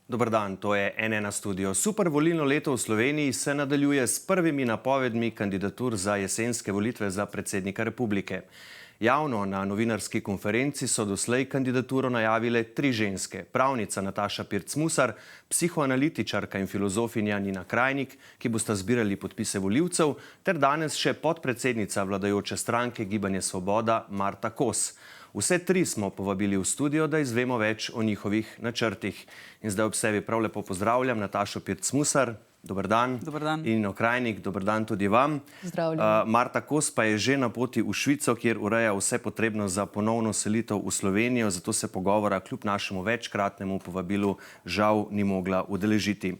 Dober dan, to je N1 studio. Super volilno leto v Sloveniji se nadaljuje s prvimi napovedmi kandidatur za jesenske volitve za predsednika republike. Javno na novinarski konferenci so doslej kandidaturo najavile 3 ženske. Pravnica Nataša Pirc-Musar, psihoanalitičarka in filozofinja Nina Krajnik, ki bosta zbirali podpise volivcev, ter danes še podpredsednica vladajoče stranke Gibanje Svoboda Marta Kos. Vse 3 smo povabili v studio, da izvemo več o njihovih načrtih. In zdaj ob sebi prav lepo pozdravljam Natašo Pirc-Musar. Dober dan. Dober dan. In Nino Krajnik, dober dan tudi vam. Zdravljeni. Marta Kos pa je že na poti v Švico, kjer ureja vse potrebno za ponovno selitev v Slovenijo, zato se pogovora kljub našemu večkratnemu povabilu žal ni mogla udeležiti.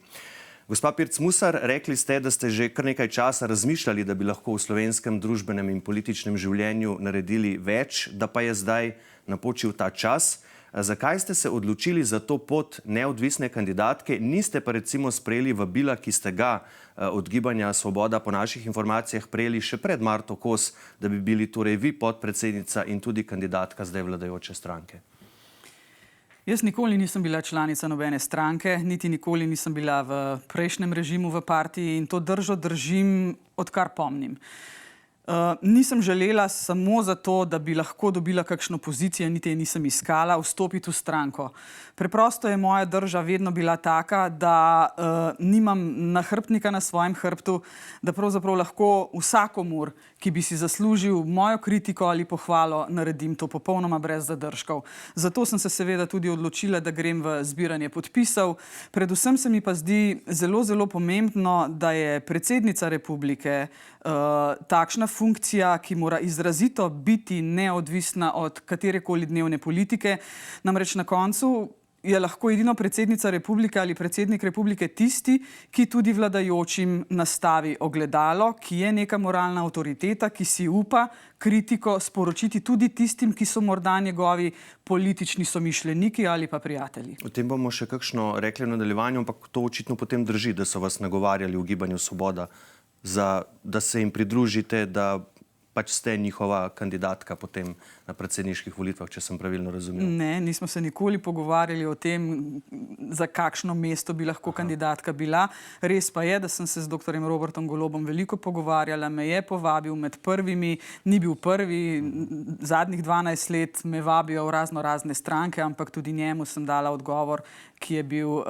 Gospa Pirc-Musar, rekli ste, da ste že kar nekaj časa razmišljali, da bi lahko v slovenskem družbenem in političnem življenju naredili več, da pa je zdaj napočil ta čas. Zakaj ste se odločili za to pot neodvisne kandidatke? Niste pa recimo sprejeli vabila, ki ste ga od Gibanja Svoboda po naših informacijah prejeli še pred Marto Kos, da bi bili torej vi podpredsednica in tudi kandidatka zdaj vladajoče stranke? Jaz nikoli nisem bila članica nobene stranke, niti nikoli nisem bila v prejšnjem režimu v partiji in to držo držim, odkar pomnim. Nisem želela samo zato, da bi lahko dobila kakšno pozicijo, niti je nisem iskala, vstopiti v stranko. Preprosto je moja drža vedno bila taka, da nimam nahrbtnika na svojem hrbtu, da pravzaprav lahko vsakomur, ki bi si zaslužil mojo kritiko ali pohvalo, naredim to popolnoma brez zadržkov. Zato sem se seveda tudi odločila, da grem v zbiranje podpisov. Predvsem se mi pa zdi zelo, zelo pomembno, da je predsednica republike takšna funkcija, ki mora izrazito biti neodvisna od katerekoli dnevne politike. Namreč na koncu je lahko edino predsednica republike ali predsednik republike tisti, ki tudi vladajočim nastavi ogledalo, ki je neka moralna avtoriteta, ki si upa kritiko sporočiti tudi tistim, ki so morda njegovi politični somišljeniki ali pa prijatelji. O tem bomo še kakšno rekli v nadaljevanju, ampak to očitno potem drži, da so vas nagovarjali v Gibanju Svoboda, da se jim pridružite, da pač ste njihova kandidatka potem na predsedniških volitvah, če sem pravilno razumel. Ne, nismo se nikoli pogovarjali o tem, za kakšno mesto bi lahko kandidatka bila. Res pa je, da sem se z dr. Robertom Golobom veliko pogovarjala, me je povabil med prvimi, ni bil prvi, zadnjih 12 let me vabijo v razne stranke, ampak tudi njemu sem dala odgovor, ki je bil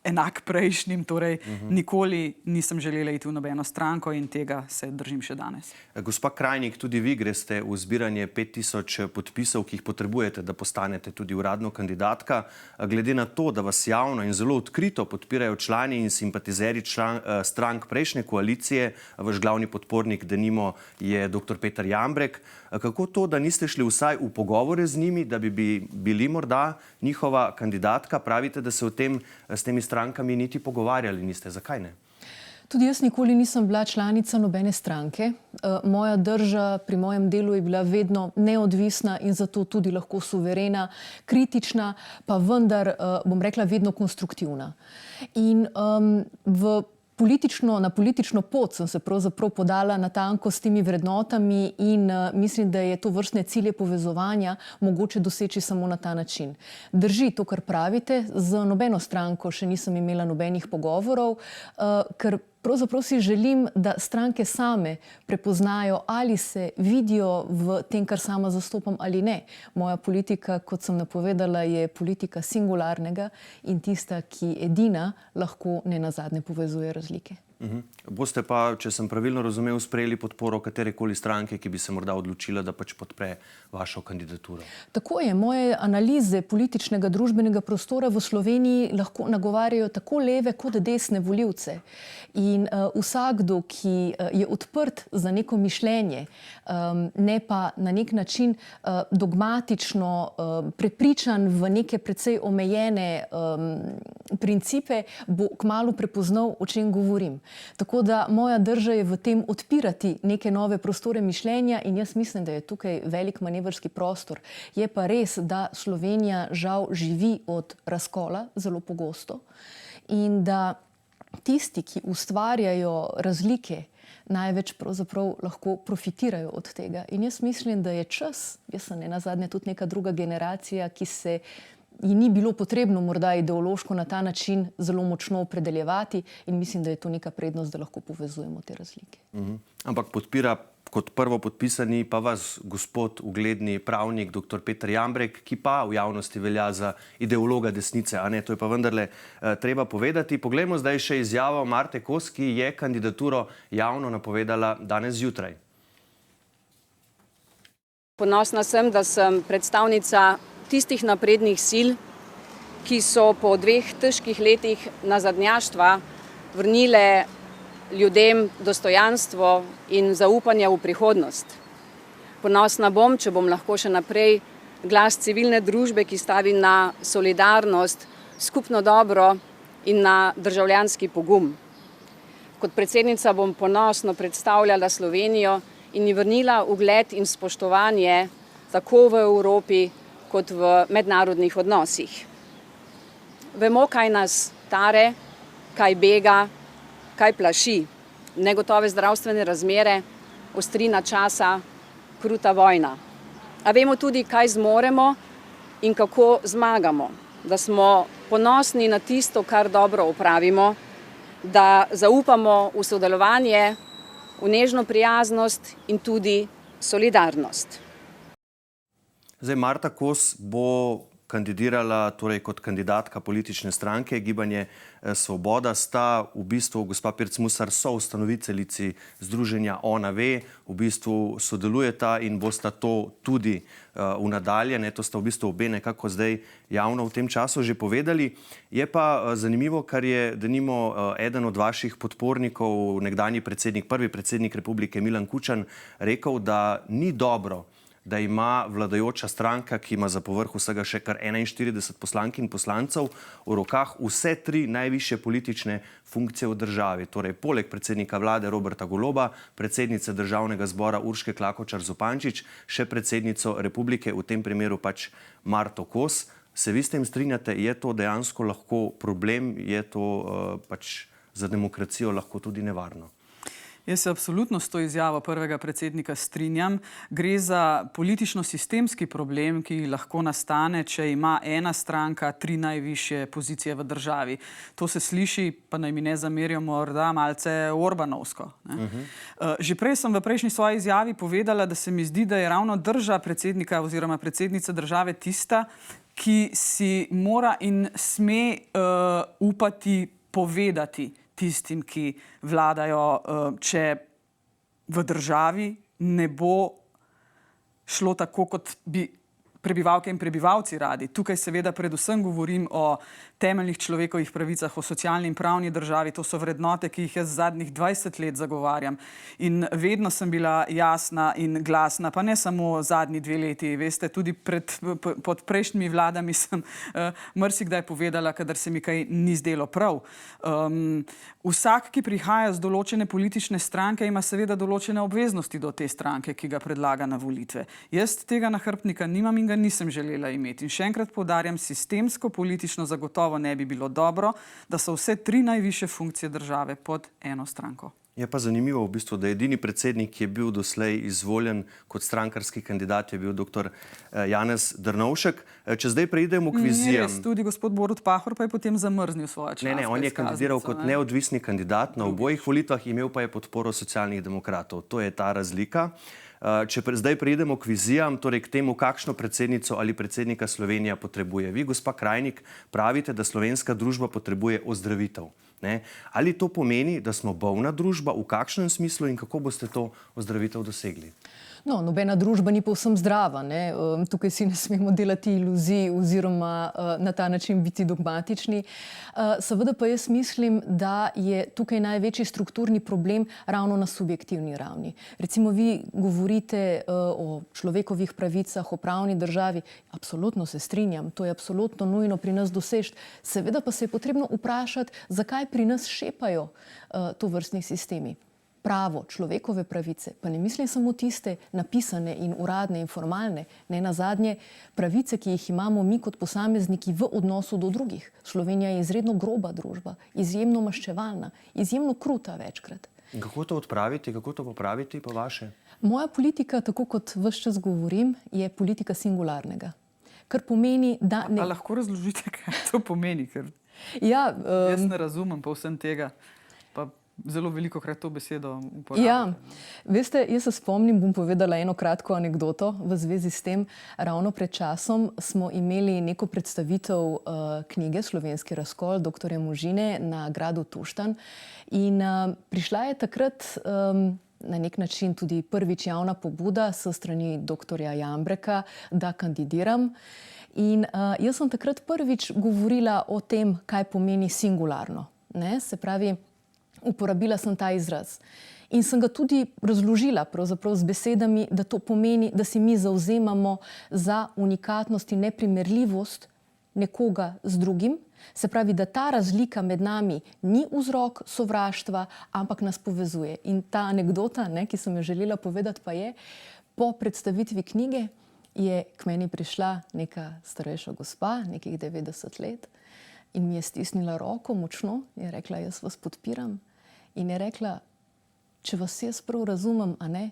enak prejšnjim, torej nikoli nisem želela iti v nobeno stranko in tega se držim še danes. Gospa Krajnik, tudi vi greste v zbiranje 5000 podpisov, ki jih potrebujete, da postanete tudi uradno kandidatka. Glede na to, da vas javno in zelo odkrito podpirajo člani in simpatizeri strank prejšnje koalicije, vaš glavni podpornik denimo je dr. Peter Jambrek, kako to, da niste šli vsaj v pogovore z njimi, da bi bili morda njihova kandidatka? Pravite, da se o tem s temi strankami niti pogovarjali niste. Zakaj ne? Tudi jaz nikoli nisem bila članica nobene stranke. Moja drža pri mojem delu je bila vedno neodvisna in zato tudi lahko suverena, kritična, pa vendar, bom rekla, vedno konstruktivna. In na politično pot sem se pravzaprav podala natanko s temi vrednotami in mislim, da je to vrstne cilje povezovanja mogoče doseči samo na ta način. Drži to, kar pravite, z nobeno stranko še nisem imela nobenih pogovorov, ker pravzaprav si želim, da stranke same prepoznajo, ali se vidijo v tem, kar sama zastopam ali ne. Moja politika, kot sem napovedala, je politika singularnega in tista, ki edina lahko nenazadnje povezuje razlike. Boste pa, če sem pravilno razumel, sprejeli podporo katerekoli stranke, ki bi se morda odločila, da pač podpre vašo kandidaturo? Tako je. Moje analize političnega družbenega prostora v Sloveniji lahko nagovarjajo tako leve kot desne volivce. In vsakdo, ki je odprt za neko mišljenje, ne pa na nek način dogmatično prepričan v neke precej omejene principe, bo kmalu prepoznal, o čem govorim. Tako da moja drža je v tem odpirati neke nove prostore mišljenja in jaz mislim, da je tukaj velik manevrski prostor. Je pa res, da Slovenija žal živi od razkola zelo pogosto in da tisti, ki ustvarjajo razlike, največ pravzaprav lahko profitirajo od tega. In jaz mislim, da je čas, jaz sem nenazadnje tudi neka druga generacija, ki se ji ni bilo potrebno morda ideološko na ta način zelo močno opredeljevati in mislim, da je to neka prednost, da lahko povezujemo te razlike. Ampak podpira kot prvo podpisani pa vas gospod ugledni pravnik dr. Peter Jambrek, ki pa v javnosti velja za ideologa desnice, a ne, to je pa vendarle treba povedati. Poglejmo zdaj še izjavo Marte Kos, ki je kandidaturo javno napovedala danes zjutraj. Ponosna sem, da sem predstavnica tistih naprednih sil, ki so po 2 težkih letih nazadnjaštva vrnile ljudem dostojanstvo in zaupanje v prihodnost. Ponosna bom, če bom lahko še naprej glas civilne družbe, ki stavi na solidarnost, skupno dobro in na državljanski pogum. Kot predsednica bom ponosno predstavljala Slovenijo in ji vrnila ugled in spoštovanje tako v Evropi kot v mednarodnih odnosih. Vemo, kaj nas tare, kaj bega, kaj plaši, negotove zdravstvene razmere, ostrina časa, kruta vojna. A vemo tudi, kaj zmoremo in kako zmagamo, da smo ponosni na tisto, kar dobro opravimo, da zaupamo v sodelovanje, v nežno prijaznost in tudi solidarnost. Zdaj, Marta Kos bo kandidirala torej kot kandidatka politične stranke Gibanje Svoboda. Sta v bistvu gospa Pirc Musar soustanoviteljici združenja Ona ve, v bistvu sodelujeta in bosta to tudi v nadalje. To sta v bistvu obe nekako zdaj javno v tem času že povedali. Je pa zanimivo, kar je denimo eden od vaših podpornikov, nekdanji predsednik, prvi predsednik republike Milan Kučan, rekel, da ni dobro, da ima vladajoča stranka, ki ima za povrh vsega še kar 41 poslank in poslancev, v rokah vse 3 najvišje politične funkcije v državi. Torej, poleg predsednika vlade Roberta Goloba, predsednice državnega zbora Urške Klakočar Zupančič, še predsednico republike, v tem primeru pač Marto Kos. Se vi s tem strinjate? Je to dejansko lahko problem? Je to pač za demokracijo lahko tudi nevarno? Jaz se absolutno s to izjavo prvega predsednika strinjam. Gre za politično-sistemski problem, ki lahko nastane, če ima ena stranka 3 najvišje pozicije v državi. To se sliši, pa naj mi ne zamerijo, morda malce orbanovsko. Že prej sem v prejšnji svoji izjavi povedala, da se mi zdi, da je ravno drža predsednika oziroma predsednice države tista, ki si mora in sme upati povedati tistim, ki vladajo, če v državi ne bo šlo tako, kot bi prebivalke in prebivalci radi. Tukaj seveda predvsem govorim o temeljnih človekovih pravicah, o socialni in pravni državi. To so vrednote, ki jih jaz zadnjih 20 let zagovarjam. In vedno sem bila jasna in glasna, pa ne samo zadnji 2 leti. Veste, tudi pod prejšnjimi vladami sem marsikdaj povedala, kadar se mi kaj ni zdelo prav. Vsak, ki prihaja z določene politične stranke, ima seveda določene obveznosti do te stranke, ki ga predlaga na volitve. Jaz tega nahrbtnika nimam in ga nisem želela imeti. In še enkrat poudarjam, sistemsko, politično zagotovo ne bi bilo dobro, da so vse 3 najvišje funkcije države pod eno stranko. Je pa zanimivo v bistvu, da edini predsednik, ki je bil doslej izvoljen kot strankarski kandidat, je bil dr. Janez Drnovšek. Če zdaj preidemo k vizijam... Tudi gospod Borut Pahor pa je potem zamrznil svojo člansko izkaznico. On je kandidiral kot neodvisni kandidat na obojih volitvah, imel pa je podporo Socialnih demokratov. To je ta razlika. Če zdaj preidemo k vizijam, torej k temu, kakšno predsednico ali predsednika Slovenija potrebuje. Vi, gospa Krajnik, pravite, da slovenska družba potrebuje ozdravitev. Ali to pomeni, da smo bolna družba, v kakšnem smislu in kako boste to ozdravitev dosegli? No, nobena družba ni povsem zdrava. Tukaj si ne smemo delati iluzij oziroma na ta način biti dogmatični. Seveda pa jaz mislim, da je tukaj največji strukturni problem ravno na subjektivni ravni. Recimo vi govorite o človekovih pravicah, o pravni državi. Absolutno se strinjam, to je absolutno nujno pri nas doseči. Seveda pa se je potrebno vprašati, zakaj pri nas šepajo tovrstni sistemi. Pravo, človekove pravice, pa ne mislim samo tiste napisane in uradne in formalne, ne nazadnje pravice, ki jih imamo mi kot posamezniki v odnosu do drugih. Slovenija je izredno groba družba, izjemno maščevalna, izjemno kruta večkrat. In kako to odpraviti, kako to popraviti po vaše? Moja politika, tako kot ves čas govorim, je politika singularnega. kar pomeni, da A lahko razložite, kaj to pomeni? Ker Ja, jaz ne razumem povsem tega. Pa zelo veliko krat to besedo uporabljam. Ja, veste, jaz se spomnim, bom povedala eno kratko anekdoto v zvezi s tem. Ravno pred časom smo imeli neko predstavitev knjige Slovenski razkol dr. Možine na gradu Tuštanj in prišla je takrat na nek način tudi prvič javna pobuda s strani dr. Jambreka, da kandidiram. In jaz sem takrat prvič govorila o tem, kaj pomeni singularno. Ne? Se pravi, uporabila sem ta izraz. In sem ga tudi razložila pravzaprav z besedami, da to pomeni, da si mi zavzemamo za unikatnost in neprimerljivost nekoga z drugim. Se pravi, da ta razlika med nami ni vzrok sovraštva, ampak nas povezuje. In ta anekdota, ne, ki sem jo želela povedati, pa je, po predstavitvi knjige je k meni prišla neka starejša gospa, nekih 90 let, in mi je stisnila roko močno in je rekla, jaz vas podpiram. In je rekla, če vas jaz prav razumem, a ne,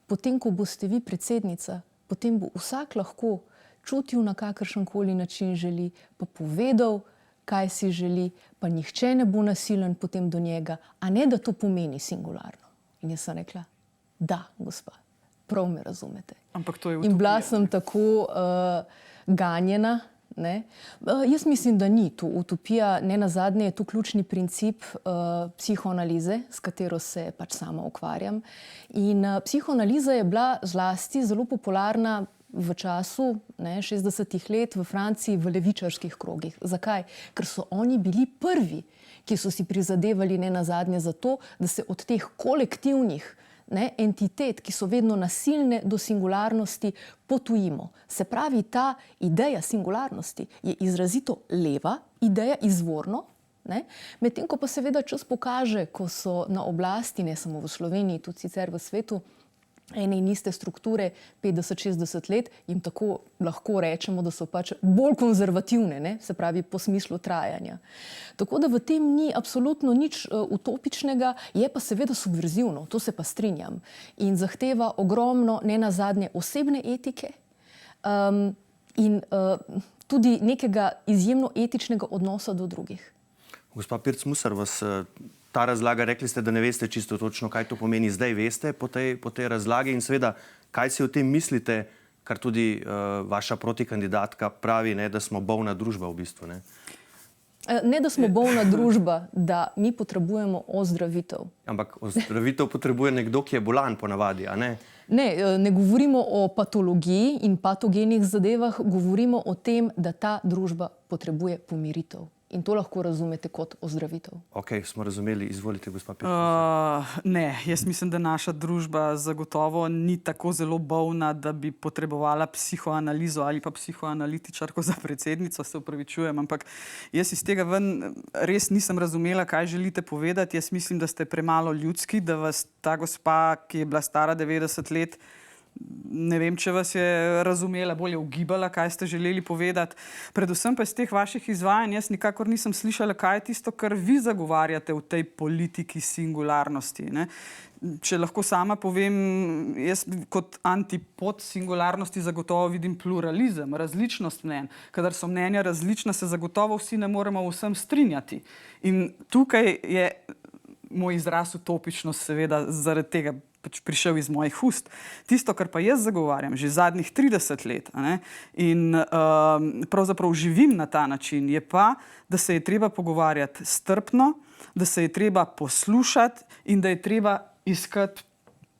potem, ko boste vi predsednica, potem bo vsak lahko čutil na kakršenkoli način želi, pa povedal, kaj si želi, pa nihče ne bo nasilen potem do njega, a ne, da to pomeni singularno. In jaz sem rekla, da, gospa, prav me razumete. Ampak to je utopija. In bila sem tako ganjena. Ne? Jaz mislim, da ni to utopija. Ne nazadnje je to ključni princip psihoanalize, s katero se pač sama ukvarjam. In psihoanaliza je bila zlasti zelo popularna v času 60-ih let v Franciji v levičarskih krogih. Zakaj? Ker so oni bili prvi, ki so si prizadevali ne nazadnje za to, da se od teh kolektivnih entitet, ki so vedno nasilne do singularnosti, potujimo. Se pravi, ta ideja singularnosti je izrazito leva ideja, izvorno, medtem ko pa seveda čas pokaže, ko so na oblasti, ne samo v Sloveniji, tudi sicer v svetu, ene in iste strukture 50-60 let, jim tako lahko rečemo, da so pač bolj konzervativne, ne? Se pravi po smislu trajanja. Tako da v tem ni absolutno nič utopičnega, je pa seveda subverzivno, to se pa strinjam. In zahteva ogromno, ne nazadnje, osebne etike in tudi nekega izjemno etičnega odnosa do drugih. Gospa Pirc Musar, vas ta razlaga, rekli ste, da ne veste čisto točno, kaj to pomeni. Zdaj veste po tej razlagi in seveda, kaj si o tem mislite, kar tudi vaša protikandidatka pravi, ne, da smo bolna družba v bistvu. Ne, da smo bolna družba, da mi potrebujemo ozdravitev. Ampak ozdravitev potrebuje nekdo, ki je bolan ponavadi, a ne? Ne govorimo o patologiji in patogenih zadevah, govorimo o tem, da ta družba potrebuje pomiritev. In to lahko razumete kot ozdravitev. Ok, smo razumeli. Izvolite, gospa Pirc. Ne, jaz mislim, da naša družba zagotovo ni tako zelo bolna, da bi potrebovala psihoanalizo ali pa psihoanalitičarko za predsednico, se opravičujem, ampak jaz iz tega ven res nisem razumela, kaj želite povedati. Jaz mislim, da ste premalo ljudski, da vas ta gospa, ki je bila stara 90 let, ne vem, če vas je razumela, bolje ugibala, kaj ste želeli povedati. Predvsem pa iz teh vaših izvajanj jaz nikakor nisem slišala, kaj je tisto, kar vi zagovarjate v tej politiki singularnosti. Ne? Če lahko sama povem, jaz kot antipod singularnosti zagotovo vidim pluralizem, različnost mnenj. Kadar so mnenja različna, se zagotovo vsi ne moremo vsem strinjati. In tukaj je moj izraz utopičnost seveda zaradi tega pač prišel iz mojih ust. Tisto, kar pa jaz zagovarjam že zadnjih 30 let in pravzaprav živim na ta način, je pa, da se je treba pogovarjati strpno, da se je treba poslušati in da je treba iskati,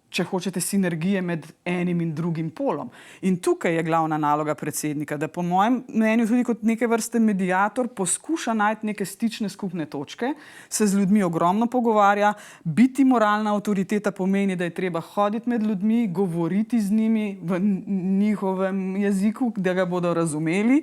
če hočete, sinergije med enim in drugim polom. In tukaj je glavna naloga predsednika, da po mojem mnenju tudi kot neke vrste mediator poskuša najti neke stične skupne točke, se z ljudmi ogromno pogovarja, biti moralna avtoriteta pomeni, da je treba hoditi med ljudmi, govoriti z njimi v njihovem jeziku, da ga bodo razumeli.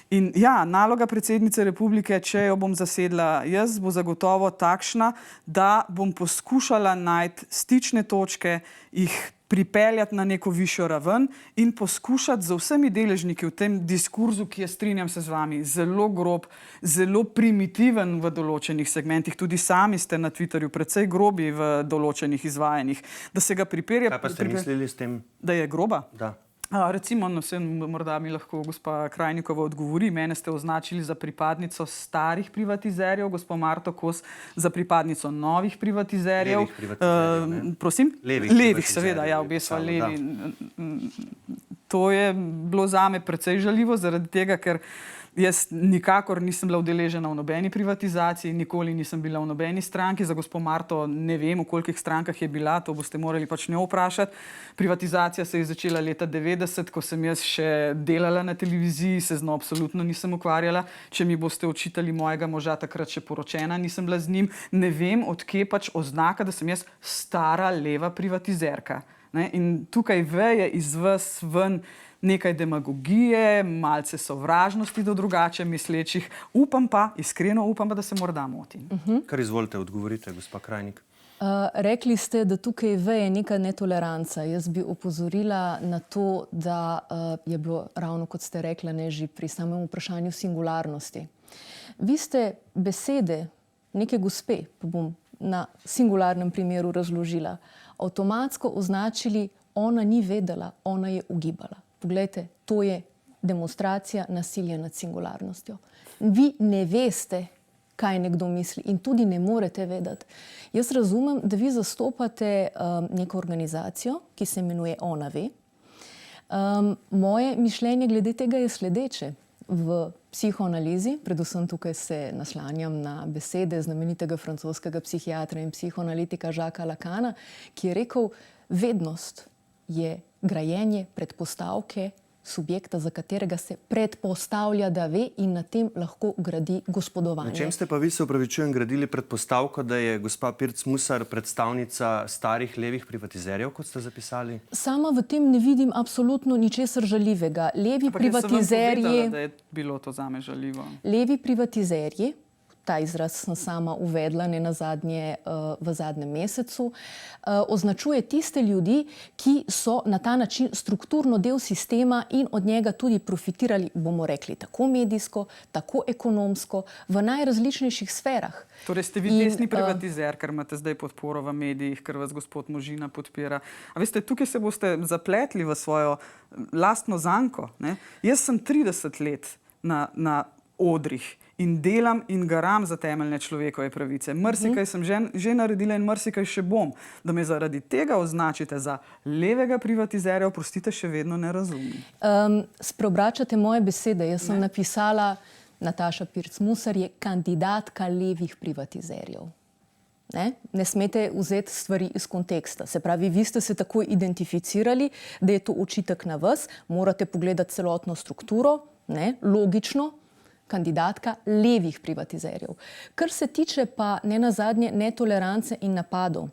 In ja, naloga predsednice republike, če jo bom zasedla jaz, bo zagotovo takšna, da bom poskušala najti stične točke, jih pripeljati na neko višjo raven in poskušati z vsemi deležniki v tem diskurzu, ki je, strinjam se z vami, zelo grob, zelo primitiven v določenih segmentih. Tudi sami ste na Twitterju precej grobi v določenih izvajanjih. Da se ga pripelje... Kaj pa ste mislili s tem? Da je groba? Da. Recimo, morda mi lahko gospa Krajnikova odgovori. Mene ste označili za pripadnico starih privatizerjev, gospod Marto Kos za pripadnico novih privatizerjev. Levih privatizerjev, prosim? Levih seveda, ja, obe sva privatizerjev, levi. To je bilo zame precej žaljivo, zaradi tega, ker jaz nikakor nisem bila udeležena v nobeni privatizaciji, nikoli nisem bila v nobeni stranki. Za gospod Marto ne vem, v kolikih strankah je bila, to boste morali pač njo vprašati. Privatizacija se je začela leta 90, ko sem jaz še delala na televiziji, se z njo absolutno nisem ukvarjala. Če mi boste očitali mojega moža, takrat še poročena nisem bila z njim. Ne vem, odkje pač oznaka, da sem jaz stara leva privatizerka. Ne? In tukaj veje iz vas ven nekaj demagogije, malce sovražnosti do drugače mislečih. Iskreno upam pa, da se morda motim. Kar izvolite, odgovorite, gospa Krajnik. Rekli ste, da tukaj veje neka netoleranca. Jaz bi opozorila na to, da je bilo ravno, kot ste rekla, ne že pri samem vprašanju singularnosti. Vi ste besede neke gospe, pa bom na singularnem primeru razložila, avtomatsko označili, ona ni vedela, ona je ugibala. Poglejte, to je demonstracija nasilja nad singularnostjo. Vi ne veste, kaj nekdo misli in tudi ne morete vedeti. Jaz razumem, da vi zastopate neko organizacijo, ki se imenuje Ona ve. Moje mišljenje glede tega je sledeče. V psihoanalizi, predvsem tukaj se naslanjam na besede znamenitega francoskega psihiatra in psihoanalitika Jacquesa Lacana, ki je rekel, vednost je grajenje predpostavke subjekta, za katerega se predpostavlja, da ve in na tem lahko gradi gospodovanje. Na čem ste pa vi, se opravičujem, gradili predpostavko, da je gospa Pirc Musar predstavnica starih levih privatizerjev, kot ste zapisali? Sama v tem ne vidim absolutno ničesar žaljivega. Levi Ampak jaz sem vam privatizerji, povedala, da je bilo to zame žaljivo. levi privatizerji, ta izraz sem sama uvedla ne nazadnje v zadnjem mesecu, označuje tiste ljudi, ki so na ta način strukturno del sistema in od njega tudi profitirali, bomo rekli, tako medijsko, tako ekonomsko, v najrazličnejših sferah. Torej ste vi desni privatizer, ker imate zdaj podporo v medijih, ker vas gospod Možina podpira. A veste, tukaj se boste zapletli v svojo lastno zanko. Ne? Jaz sem 30 let na odrih in delam in garam za temeljne človekove pravice. Mrsikaj sem že naredila in mrsikaj še bom. Da me zaradi tega označite za levega privatizerja, oprostite, še vedno ne razumem. Spreobračate moje besede. Jaz sem napisala, Nataša Pirc Musar je kandidatka levih privatizerjev. Ne smete vzeti stvari iz konteksta. Se pravi, vi ste se tako identificirali, da je to očitek na vas, morate pogledati celotno strukturo, logično, kandidatka levih privatizerjev. Kar se tiče pa nenazadnje netolerance in napadov,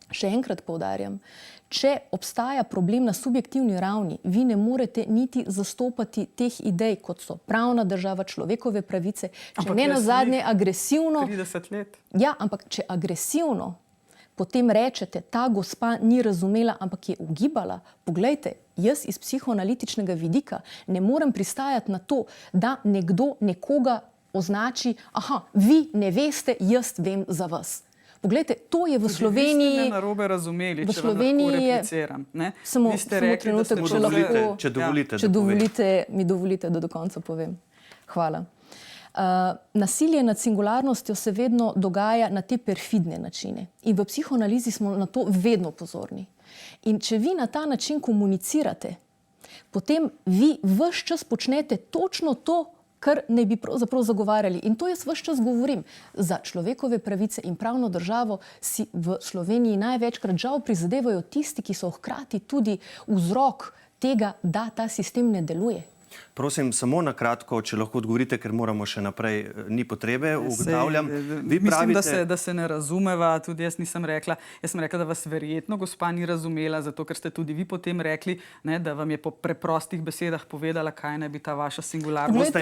še enkrat poudarjam, če obstaja problem na subjektivni ravni, vi ne morete niti zastopati teh idej, kot so pravna država, človekove pravice, če nenazadnje agresivno... 30 let. Ja, ampak če agresivno potem rečete, ta gospa ni razumela, ampak je ugibala. Poglejte, jaz iz psihoanalitičnega vidika ne morem pristajati na to, da nekdo nekoga označi, vi ne veste, jaz vem za vas. Poglejte, to je v Sloveniji... Vi ste me narobe razumeli, če vam lahko repliciram. Samo trenutek, če mi dovolite, da do konca povem. Hvala. Nasilje nad singularnostjo se vedno dogaja na te perfidne načine. In v psihoanalizi smo na to vedno pozorni. In če vi na ta način komunicirate, potem vi ves čas počnete točno to, kar ne bi pravzaprav zagovarjali. In to jaz ves čas govorim. Za človekove pravice in pravno državo si v Sloveniji največkrat žal prizadevajo tisti, ki so hkrati tudi vzrok tega, da ta sistem ne deluje. Prosim, samo na kratko, če lahko odgovorite, ker moramo še naprej, ni potrebe, ugotavljam. Mislim, da se ne razumeva, tudi jaz nisem rekla. Jaz sem rekla, da vas verjetno gospa ni razumela, zato ker ste tudi vi potem rekli, da vam je po preprostih besedah povedala, kaj naj bi ta vaša singularnost.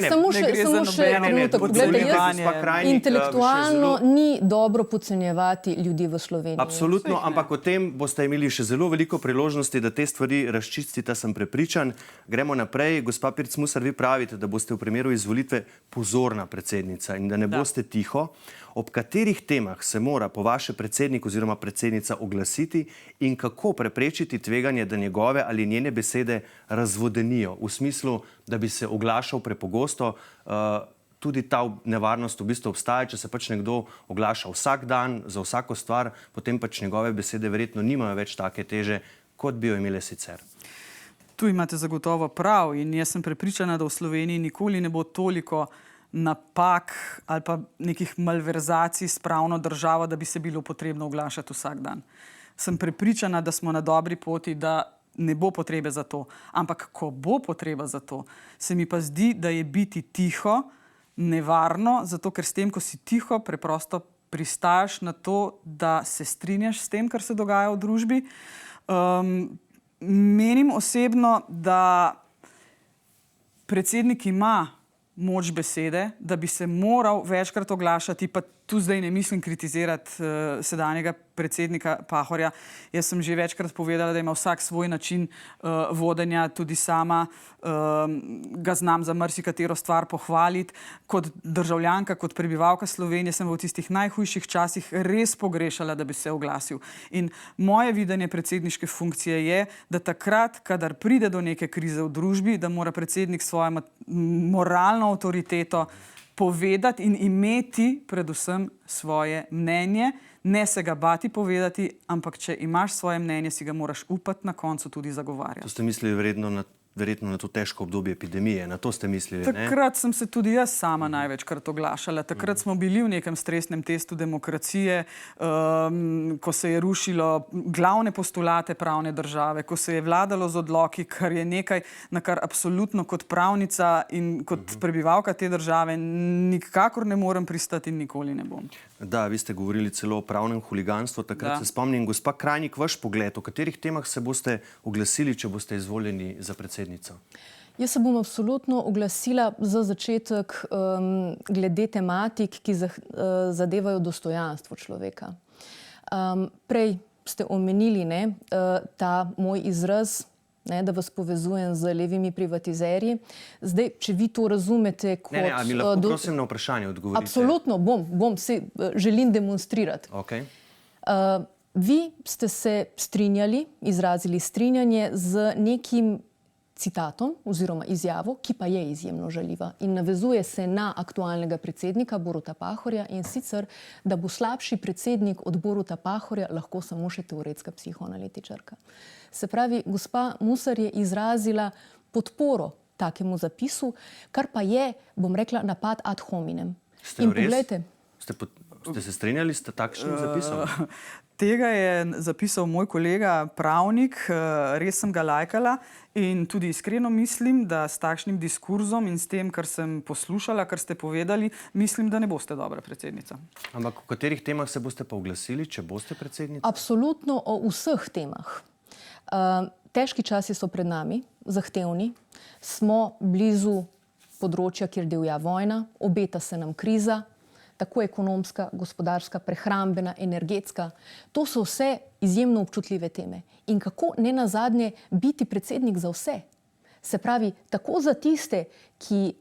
Samo še trenutek. Intelektualno ni dobro podcenjevati ljudi v Sloveniji. Absolutno, ampak o tem boste imeli še zelo veliko priložnosti, da te stvari razčistite, sem prepričan. Gremo naprej. Zdaj, gospa Pirc Musar, vi pravite, da boste v primeru izvolitve pozorna predsednica in da ne boste tiho. Ob katerih temah se mora po vaše predsednik oziroma predsednica oglasiti in kako preprečiti tveganje, da njegove ali njene besede razvodenijo v smislu, da bi se oglašal prepogosto? Tudi ta nevarnost v bistvu obstaja, če se pač nekdo oglaša vsak dan za vsako stvar, potem pač njegove besede verjetno nimajo več take teže, kot bi jo imele sicer. Tu imate zagotovo prav in jaz sem prepričana, da v Sloveniji nikoli ne bo toliko napak ali pa nekih malverzacij s pravno državo, da bi se bilo potrebno oglašati vsak dan. Sem prepričana, da smo na dobri poti, da ne bo potrebe za to. Ampak ko bo potreba za to, se mi pa zdi, da je biti tiho nevarno, zato ker s tem, ko si tiho, preprosto pristajaš na to, da se strinjaš s tem, kar se dogaja v družbi. Menim osebno, da predsednik ima moč besede, da bi se moral večkrat oglašati, pa tu zdaj ne mislim kritizirati sedanjega predsednika Pahorja. Jaz sem že večkrat povedala, da ima vsak svoj način vodenja, tudi sama ga znam za marsikatero stvar pohvaliti. Kot državljanka, kot prebivalka Slovenije sem v tistih najhujših časih res pogrešala, da bi se oglasil. In moje videnje predsedniške funkcije je, da takrat, kadar pride do neke krize v družbi, da mora predsednik svojo moralno avtoriteto povedati in imeti predvsem svoje mnenje, ne se ga bati povedati, ampak če imaš svoje mnenje, si ga moraš upati na koncu tudi zagovarjati. To ste mislili verjetno na to težko obdobje epidemije, na to ste mislili, ne? Takrat sem se tudi jaz sama največkrat oglašala. Takrat smo bili v nekem stresnem testu demokracije, ko se je rušilo glavne postulate pravne države, ko se je vladalo z odloki, kar je nekaj, na kar absolutno kot pravnica in kot prebivalka te države nikakor ne morem pristati in nikoli ne bom. Da, vi ste govorili celo o pravnem huliganstvu. Takrat se spomnim, gospa Krajnik, vaš pogled, o katerih temah se boste oglasili, če boste izvoljeni za predsednico? Jaz se bom absolutno oglasila za začetek glede tematik, ki zadevajo dostojanstvo človeka. Prej ste omenili ta moj izraz, da vas povezujem z levimi privatizerji. Zdaj, če vi to razumete kot... Ne, a mi lahko prosim na vprašanje odgovorite? Absolutno, bom se želim demonstrirati. Okay. Vi ste se strinjali, izrazili strinjanje z nekim citatom oziroma izjavo, ki pa je izjemno žaljiva in navezuje se na aktualnega predsednika Boruta Pahorja, in sicer, da bo slabši predsednik od Boruta Pahorja lahko samo še teoretska psihoanalitičarka. Se pravi, gospa Musar je izrazila podporo takemu zapisu, kar pa je, bom rekla, napad ad hominem. Ste res? Ste se strinjali s takšnim zapisom? Tega je zapisal moj kolega pravnik, res sem ga lajkala in tudi iskreno mislim, da s takšnim diskurzom in s tem, kar sem poslušala, kar ste povedali, mislim, da ne boste dobra predsednica. Ampak o katerih temah se boste pa oglasili, če boste predsednica? Absolutno o vseh temah. Težki časi so pred nami, zahtevni. Smo blizu področja, kjer divja vojna, obeta se nam kriza, tako ekonomska, gospodarska, prehrambena, energetska. To so vse izjemno občutljive teme. In kako ne nazadnje biti predsednik za vse? Se pravi, tako za tiste, ki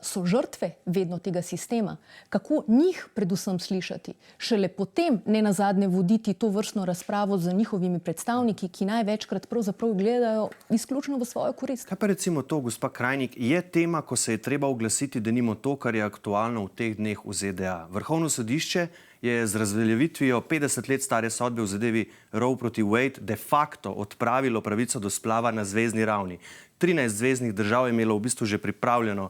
so žrtve vedno tega sistema, kako njih predvsem slišati, šele potem ne nazadnje voditi to vrstno razpravo z njihovimi predstavniki, ki največkrat pravzaprav gledajo izključno v svojo korist. Kaj pa recimo to, gospa Krajnik, je tema, ko se je treba oglasiti, denimo to, kar je aktualno v teh dneh v ZDA. Vrhovno sodišče je z razveljavitvijo 50 let stare sodbe v zadevi Roe proti Wade de facto odpravilo pravico do splava na zvezni ravni. 13 zveznih držav je imelo v bistvu že pripravljeno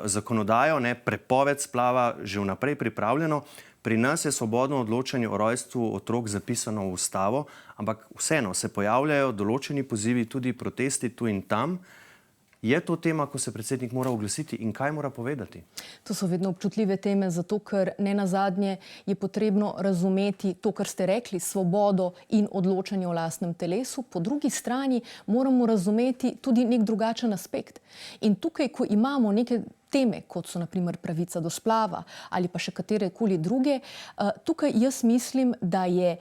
zakonodajo, prepoved splava že vnaprej pripravljeno. Pri nas je svobodno odločanje o rojstvu otrok zapisano v ustavo, ampak vseeno se pojavljajo določeni pozivi, tudi protesti tu in tam. Je to tema, ko se predsednik mora oglasiti in kaj mora povedati? To so vedno občutljive teme, zato ker ne nazadnje je potrebno razumeti to, kar ste rekli, svobodo in odločanje o lastnem telesu. Po drugi strani moramo razumeti tudi nek drugačen aspekt. In tukaj, ko imamo neke teme, kot so na primer pravica do splava ali pa še katerekoli druge, tukaj jaz mislim, da je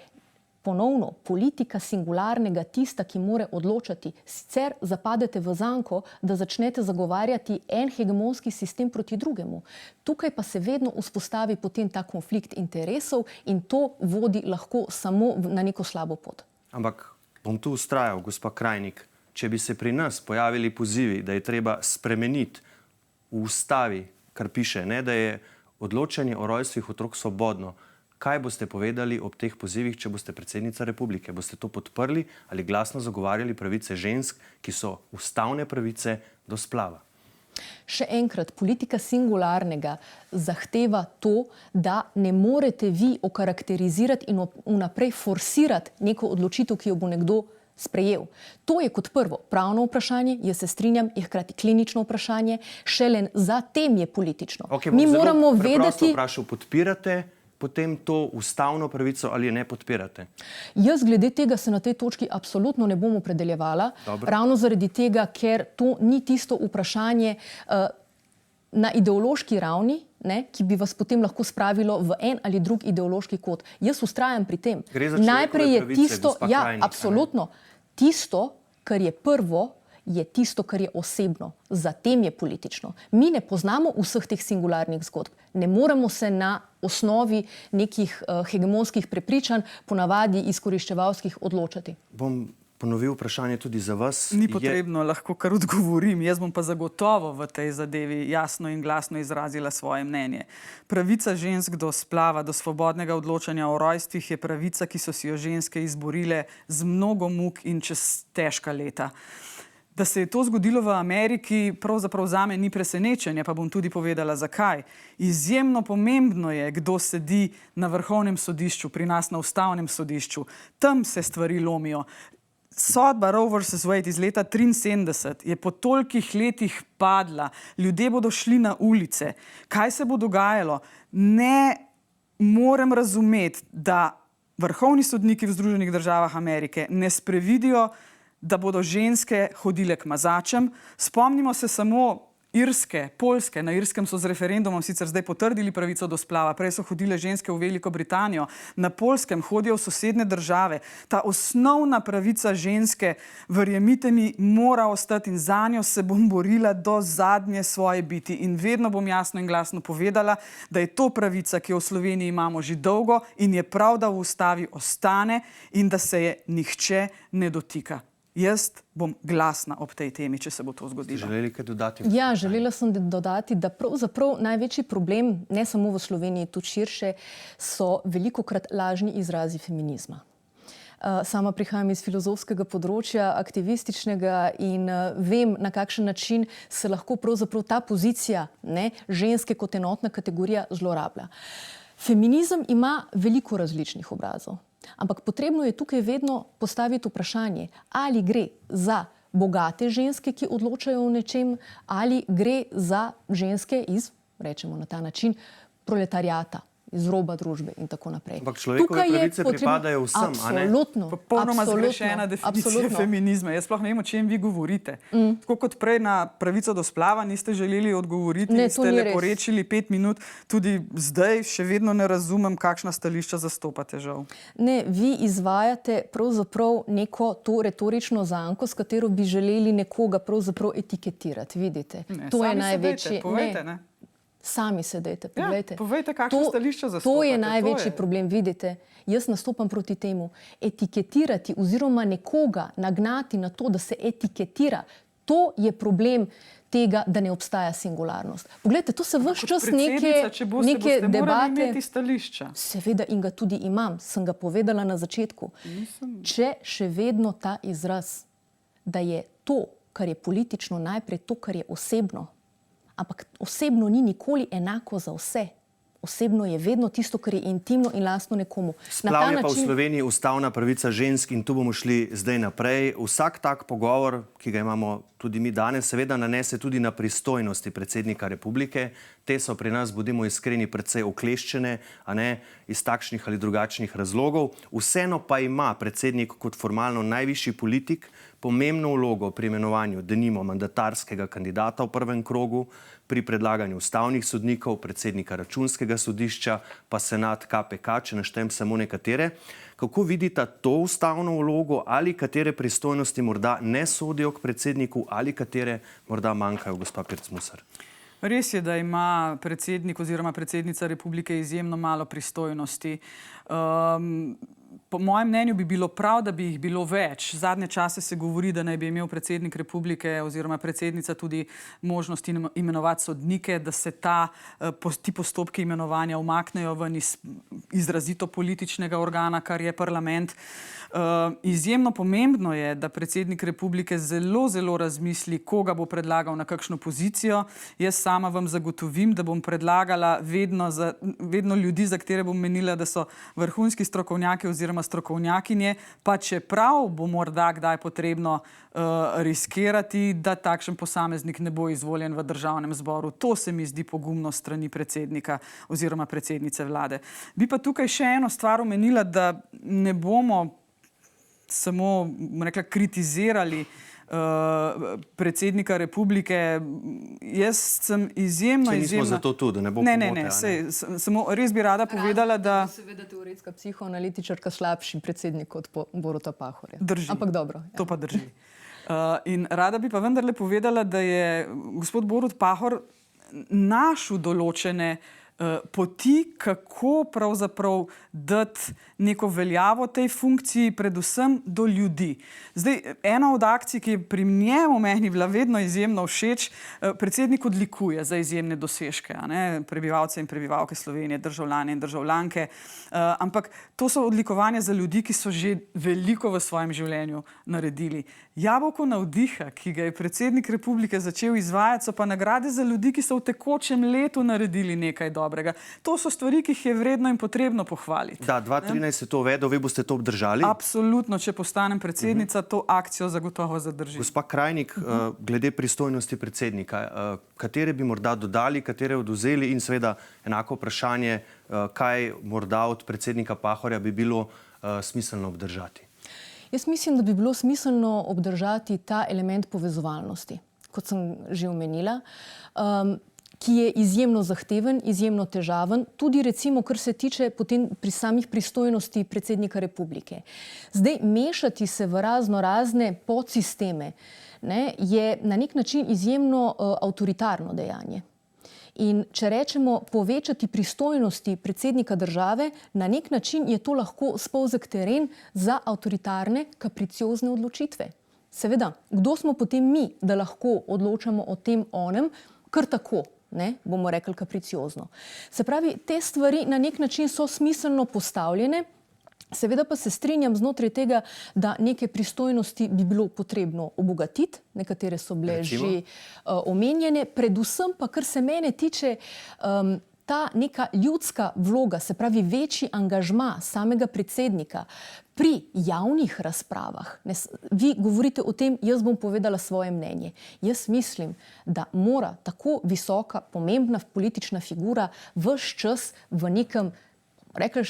ponovno politika singularnega tista, ki more odločati, sicer zapadete v zanko, da začnete zagovarjati en hegemonski sistem proti drugemu. Tukaj pa se vedno vzpostavi potem ta konflikt interesov in to vodi lahko samo na neko slabo pot. Ampak bom tu vztrajal, gospa Krajnik, če bi se pri nas pojavili pozivi, da je treba spremeniti v ustavi, kar piše, ne, da je odločanje o rojstvih otrok svobodno, kaj boste povedali ob teh pozivih, če boste predsednica republike? Boste to podprli ali glasno zagovarjali pravice žensk, ki so ustavne pravice do splava? Še enkrat, politika singularnega zahteva to, da ne morete vi okarakterizirati in vnaprej forsirati neko odločitev, ki jo bo nekdo sprejel. To je kot prvo pravno vprašanje, jaz se strinjam, je hkrati klinično vprašanje, šele zatem je politično. Okay, mi moramo vedeti... Vprašal, podpirate potem to ustavno pravico ali je ne podpirate? Jaz glede tega se na tej točki absolutno ne bom opredeljevala. Dobro. Ravno zaradi tega, ker to ni tisto vprašanje na ideološki ravni, ne, ki bi vas potem lahko spravilo v en ali drug ideološki kot. Jaz vztrajam pri tem. Najprej je tisto, ja, absolutno, tisto, kar je prvo, je tisto, kar je osebno. Zatem je politično. Mi ne poznamo vseh teh singularnih zgodb. Ne moremo se na osnovi nekih hegemonskih prepričanj, ponavadi izkoriščevalskih, odločati. Bom ponovil vprašanje tudi za vas. Ni potrebno, lahko kar odgovorim. Jaz bom pa zagotovo v tej zadevi jasno in glasno izrazila svoje mnenje. Pravica žensk do splava, do svobodnega odločanja o rojstvih je pravica, ki so si jo ženske izborile z mnogo muk in čez težka leta. Da se je to zgodilo v Ameriki, pravzaprav zame ni presenečenje, pa bom tudi povedala zakaj. Izjemno pomembno je, kdo sedi na Vrhovnem sodišču, pri nas na Ustavnem sodišču. Tam se stvari lomijo. Sodba Roe vs. Wade iz leta 1973 je po tolikih letih padla. Ljudje bodo šli na ulice. Kaj se bo dogajalo? Ne morem razumeti, da vrhovni sodniki v Združenih državah Amerike ne sprevidijo, da bodo ženske hodile k mazačem. Spomnimo se samo Irske, Poljske. Na Irskem so z referendumom sicer zdaj potrdili pravico do splava. Prej so hodile ženske v Veliko Britanijo. Na Poljskem hodijo v sosednje države. Ta osnovna pravica ženske, verjemite mi, mora ostati in zanjo se bom borila do zadnje svoje biti. In vedno bom jasno in glasno povedala, da je to pravica, ki jo v Sloveniji imamo že dolgo in je prav, da v ustavi ostane in da se je nihče ne dotika. Jaz bom glasna ob tej temi, če se bo to zgodilo. Želeli kaj dodati? Ja, želela sem dodati, da pravzaprav največji problem, ne samo v Sloveniji, tudi širše, so velikokrat lažni izrazi feminizma. Sama prihajam iz filozofskega področja, aktivističnega in vem, na kakšen način se lahko pravzaprav ta pozicija, ne, ženske kot enotna kategorija zlorablja. Feminizem ima veliko različnih obrazov. Ampak potrebno je tukaj vedno postaviti vprašanje, ali gre za bogate ženske, ki odločajo o nečem, ali gre za ženske iz, rečemo na ta način, proletariata, iz roba družbe in tako naprej. Ampak človekove pravice pripadajo vsem, a ne? Absolutno. Popolnoma zgrešena definicija feminizma. Jaz sploh ne vem, o čem vi govorite. Tako kot prej na pravico do splava niste želeli odgovoriti in ste leporečili 5 minut, tudi zdaj še vedno ne razumem, kakšna stališča zastopate, žal. Ne, vi izvajate pravzaprav neko to retorično zanko, s katero bi želeli nekoga pravzaprav etiketirati, vidite. Ne, to je sami največji, se dejte, povejte, ne? Sami se dejte, povejte. Ja, povejte, kakšno stališče zastopate. To je največji problem, vidite. Jaz nastopam proti temu. Etiketirati oziroma nekoga nagnati na to, da se etiketira, to je problem tega, da ne obstaja singularnost. Poglejte, to se ves čas neke debate... imeti stališča. Seveda in ga tudi imam, sem ga povedala na začetku. Če še vedno ta izraz, da je to, kar je politično, najprej to, kar je osebno, ampak osebno ni nikoli enako za vse. Osebno je vedno tisto, kar je intimno in lastno nekomu. Splav je pa v Sloveniji ustavna pravica žensk in tu bomo šli zdaj naprej. Vsak tak pogovor, ki ga imamo tudi mi danes, seveda nanese tudi na pristojnosti predsednika republike. Te so pri nas, bodimo iskreni, precej okleščene, a ne iz takšnih ali drugačnih razlogov. Vseeno pa ima predsednik kot formalno najvišji politik pomembno vlogo pri imenovanju denimo mandatarskega kandidata v prvem krogu, pri predlaganju ustavnih sodnikov, predsednika Računskega sodišča, pa senat KPK, če naštejem samo nekatere. Kako vidita to ustavno vlogo ali katere pristojnosti morda ne sodijo k predsedniku ali katere morda manjkajo, gospa Pirc-Musar? Res je, da ima predsednik oziroma predsednica republike izjemno malo pristojnosti. Po mojem mnenju bi bilo prav, da bi jih bilo več. Zadnje čase se govori, da naj bi imel predsednik republike oziroma predsednica tudi možnost imenovati sodnike, da se ti postopki imenovanja umaknejo ven iz izrazito političnega organa, kar je parlament. Izjemno pomembno je, da predsednik republike zelo razmisli, koga bo predlagal na kakšno pozicijo. Jaz sama vam zagotovim, da bom predlagala vedno ljudi, za katere bom menila, da so vrhunski strokovnjaki oziroma strokovnjakinje, pa čeprav bo morda kdaj potrebno riskirati, da takšen posameznik ne bo izvoljen v državnem zboru. To se mi zdi pogumno strani predsednika oziroma predsednice vlade. Bi pa tukaj še eno stvar omenila, da ne bomo samo kritizirali predsednika republike. Jaz sem izjemno... Saj nismo zato tu, da ne bo pomote. Ne, samo res bi rada povedala, da... Seveda teoretska psihoanalitičarka slabši predsednik od Boruta Pahorja. Drži. Ampak dobro. To pa drži. In rada bi pa vendarle povedala, da je gospod Borut Pahor našel določene poti, kako pravzaprav dati neko veljavo tej funkciji, predvsem do ljudi. Zdaj, ena od akcij, ki je pri njemu meni bila vedno izjemno všeč, predsednik odlikuje za izjemne dosežke, prebivalce in prebivalke Slovenije, državljane in državljanke, ampak to so odlikovanja za ljudi, ki so že veliko v svojem življenju naredili. Jabolko navdiha, ki ga je predsednik republike začel izvajati, so pa nagrade za ljudi, ki so v tekočem letu naredili nekaj dobrega. To so stvari, ki jih je vredno in potrebno pohvaliti. Da, 2013 se to uvedlo, vi boste to obdržali? Absolutno, če postanem predsednica, to akcijo zagotovo zadržim. Gospa Krajnik, glede pristojnosti predsednika, katere bi morda dodali, katere odvzeli in seveda enako vprašanje, kaj morda od predsednika Pahorja bi bilo smiselno obdržati? Jaz mislim, da bi bilo smiselno obdržati ta element povezovalnosti, kot sem že omenila, ki je izjemno zahteven, izjemno težaven, tudi recimo, kar se tiče potem pri samih pristojnosti predsednika republike. Zdaj, mešati se v razne podsisteme je na nek način izjemno avtoritarno dejanje. In če rečemo povečati pristojnosti predsednika države, na nek način je to lahko spolzek teren za avtoritarne, kapriciozne odločitve. Seveda, kdo smo potem mi, da lahko odločamo o tem onem, kar tako, bomo rekli kapriciozno. Se pravi, te stvari na nek način so smiselno postavljene, seveda pa se strinjam znotraj tega, da neke pristojnosti bi bilo potrebno obogatiti, nekatere so bile že omenjene, predvsem pa, kar se mene tiče, ta neka ljudska vloga, se pravi večji angažma samega predsednika pri javnih razpravah. Vi govorite o tem, jaz bom povedala svoje mnenje. Jaz mislim, da mora tako visoka, pomembna politična figura ves čas v nekem, rekli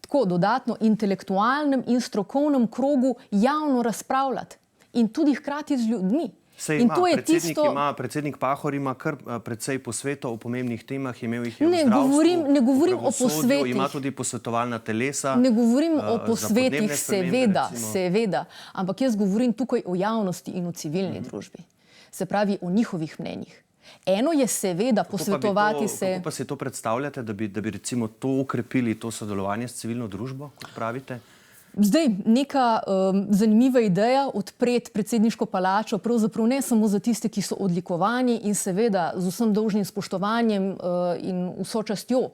tako dodatno intelektualnem in strokovnem krogu javno razpravljati in tudi hkrati z ljudmi. Predsednik Pahor ima kar precej posvetov o pomembnih temah, imel jih je v zdravstvu, ne govorim o posvetih. Ima tudi posvetovalna telesa. Ne govorim o posvetih, seveda, ampak jaz govorim tukaj o javnosti in o civilni družbi. Se pravi, o njihovih mnenjih. Eno je seveda posvetovati se... Kako pa si to predstavljate, da bi recimo to ukrepili, to sodelovanje s civilno družbo, kot pravite? Zdaj, neka zanimiva ideja odpreti predsedniško palačo, pravzaprav ne samo za tiste, ki so odlikovani in seveda z vsem dolžnim spoštovanjem in vso častjo